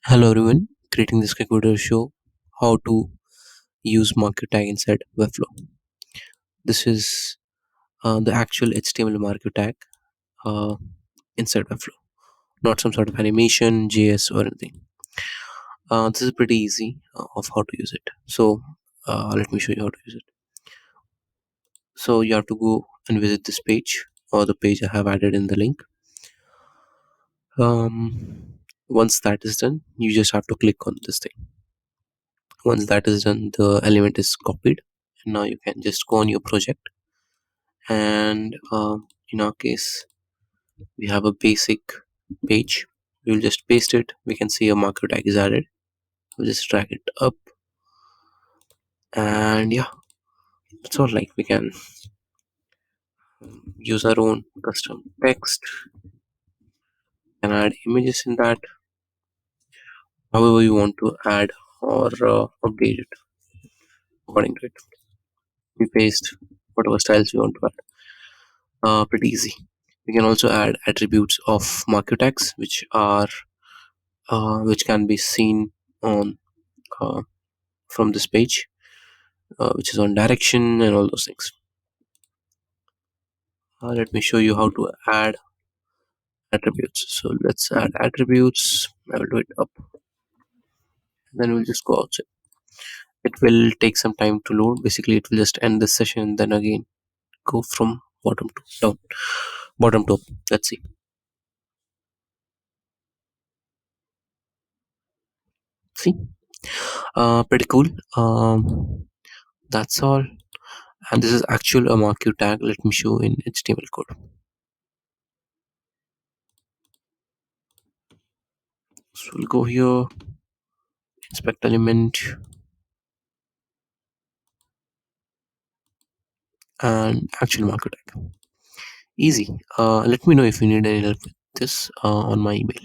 Hello everyone, creating this quick video show how to use market tag inside Webflow. This is the actual HTML market tag uh, inside Webflow, not some sort of animation, JS or anything. This is pretty easy of how to use it. So let me show you how to use it. So you have to go and visit this page or the page I have added in the link. Once that is done, you just have to click on this thing. Once that is done, the element is copied. And now you can just go on your project and in our case we have a basic page. We'll just paste it. We can see a marker tag is added. We'll just drag it up, and yeah, that's all. Like, we can use our own custom text and add images in that, however you want to add or update it according to it. We paste whatever styles we want to add. Pretty easy. We can also add attributes of marker tags, which can be seen on uh, from this page, which is on direction and all those things. Let me show you how to add attributes. So let's add attributes. I will do it up, then we'll just go outside. It will take some time to load. Basically it will just end this session, then again go from bottom to down, bottom to up. Let's see. See, pretty cool. That's all. And this is actual a marquee tag. Let me show in HTML code. So we'll go here, inspect element, and actual market tag. Easy. Let me know if you need any help with this on my email.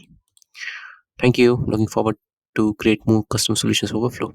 Thank you. Looking forward to create more custom solutions for Overflow.